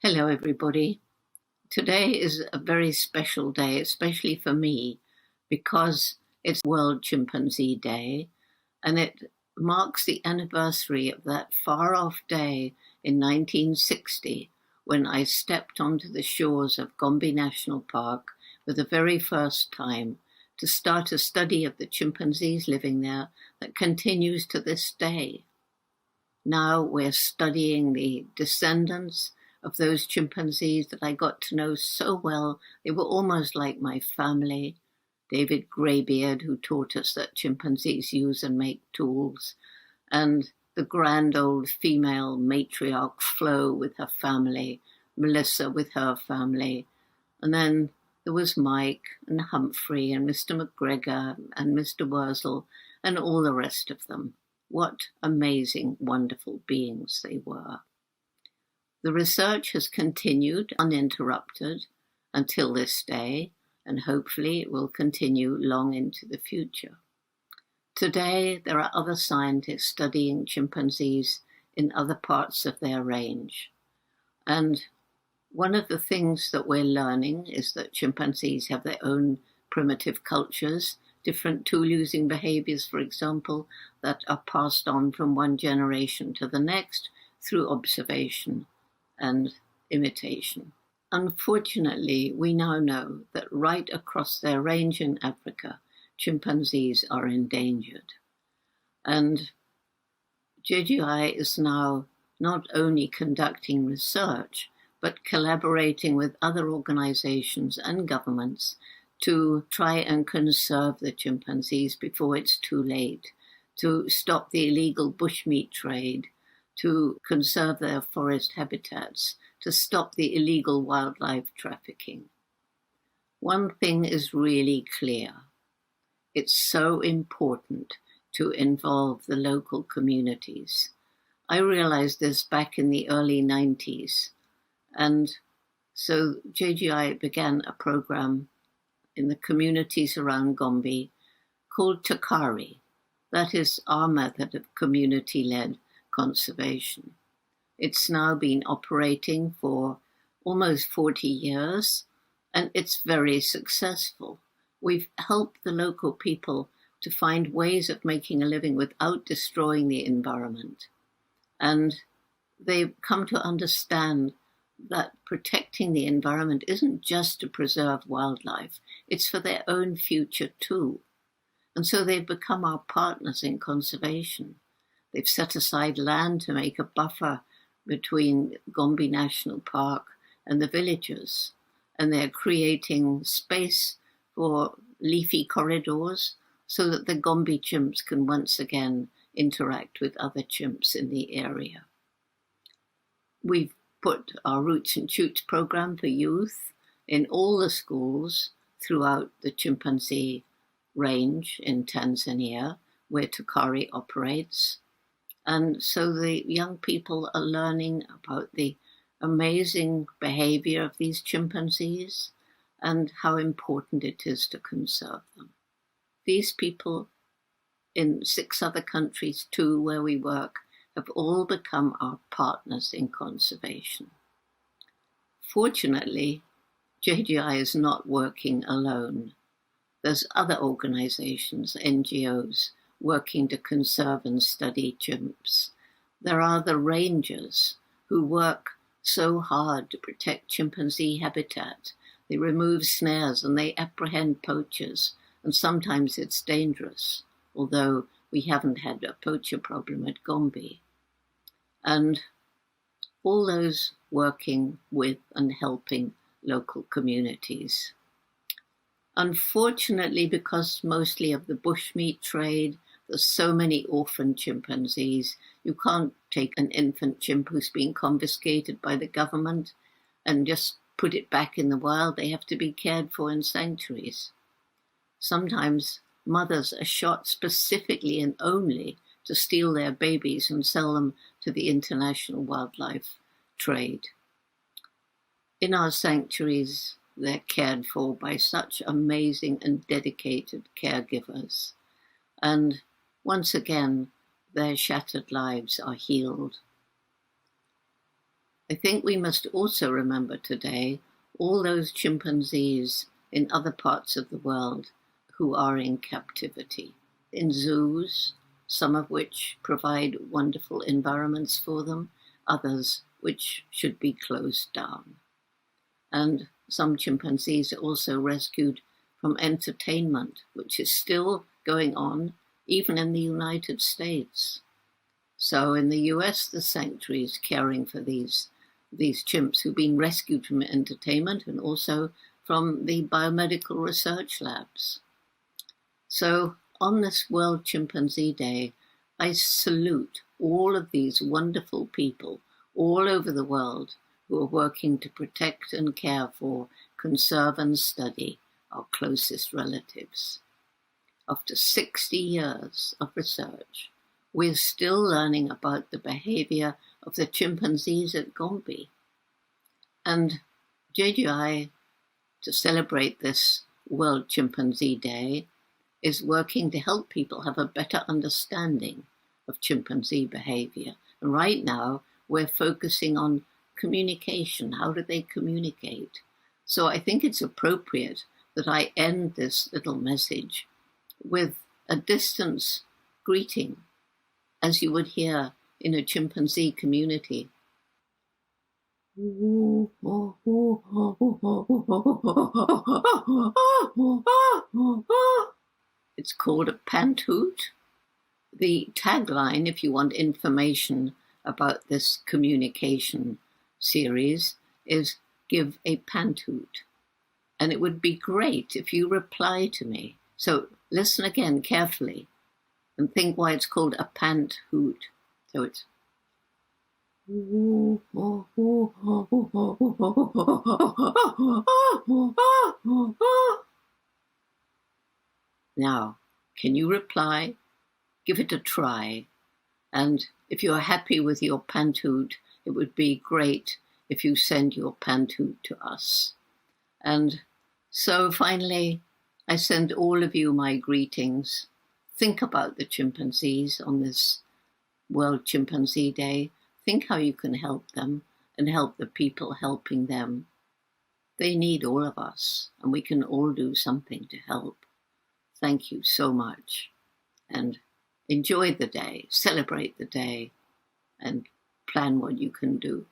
Hello, everybody. Today is a very special day, especially for me, because it's World Chimpanzee Day, and it marks the anniversary of that far-off day in 1960 when I stepped onto the shores of Gombe National Park for the very first time to start a study of the chimpanzees living there that continues to this day. Now we're studying the descendants of those chimpanzees that I got to know so well. They were almost like my family. David Greybeard, who taught us that chimpanzees use and make tools, and the grand old female matriarch Flo with her family, Melissa with her family, and then there was Mike and Humphrey and Mr. McGregor and Mr. Wurzel and all the rest of them. What amazing, wonderful beings they were. The research has continued uninterrupted until this day, and hopefully it will continue long into the future. Today, there are other scientists studying chimpanzees in other parts of their range. And one of the things that we're learning is that chimpanzees have their own primitive cultures, different tool-using behaviors, for example, that are passed on from one generation to the next through observation and imitation. Unfortunately, we now know that right across their range in Africa, chimpanzees are endangered. And JGI is now not only conducting research, but collaborating with other organizations and governments to try and conserve the chimpanzees before it's too late, to stop the illegal bushmeat trade, to conserve their forest habitats, to stop the illegal wildlife trafficking. One thing is really clear. It's so important to involve the local communities. I realized this back in the early 90s. And so JGI began a program in the communities around Gombe called Takari. That is our method of community-led conservation. It's now been operating for almost 40 years, and it's very successful. We've helped the local people to find ways of making a living without destroying the environment. And they've come to understand that protecting the environment isn't just to preserve wildlife, it's for their own future too. And so they've become our partners in conservation. They've set aside land to make a buffer between Gombe National Park and the villages. And they're creating space for leafy corridors so that the Gombe chimps can once again interact with other chimps in the area. We've put our Roots and Shoots program for youth in all the schools throughout the chimpanzee range in Tanzania, where Takari operates. And so the young people are learning about the amazing behavior of these chimpanzees and how important it is to conserve them. These people in 6 other countries too, where we work, have all become our partners in conservation. Fortunately, JGI is not working alone. There's other organizations, NGOs, working to conserve and study chimps. There are the rangers who work so hard to protect chimpanzee habitat. They remove snares and they apprehend poachers, and sometimes it's dangerous, although we haven't had a poacher problem at Gombe. And all those working with and helping local communities. Unfortunately, because mostly of the bushmeat trade, there's so many orphan chimpanzees. You can't take an infant chimp who's been confiscated by the government and just put it back in the wild. They have to be cared for in sanctuaries. Sometimes mothers are shot specifically and only to steal their babies and sell them to the international wildlife trade. In our sanctuaries, they're cared for by such amazing and dedicated caregivers. And once again, their shattered lives are healed. I think we must also remember today all those chimpanzees in other parts of the world who are in captivity, in zoos, some of which provide wonderful environments for them, others which should be closed down. And some chimpanzees are also rescued from entertainment, which is still going on even in the United States. So in the US, the sanctuary is caring for these chimps who've been rescued from entertainment and also from the biomedical research labs. So on this World Chimpanzee Day, I salute all of these wonderful people all over the world who are working to protect and care for, conserve and study our closest relatives. After 60 years of research, we're still learning about the behavior of the chimpanzees at Gombe. And JGI, to celebrate this World Chimpanzee Day, is working to help people have a better understanding of chimpanzee behavior. And right now, we're focusing on communication. How do they communicate? So I think it's appropriate that I end this little message with a distance greeting, as you would hear in a chimpanzee community. It's called a Pant-Hoot. The tagline, if you want information about this communication series, is give a Pant-Hoot. And it would be great if you reply to me. So listen again carefully and think why it's called a Pant-Hoot. So it's now, can you reply? Give it a try. And if you're happy with your Pant-Hoot, it would be great if you send your Pant-Hoot to us. And so finally, I send all of you my greetings. Think about the chimpanzees on this World Chimpanzee Day. Think how you can help them and help the people helping them. They need all of us, and we can all do something to help. Thank you so much. And enjoy the day, celebrate the day, and plan what you can do.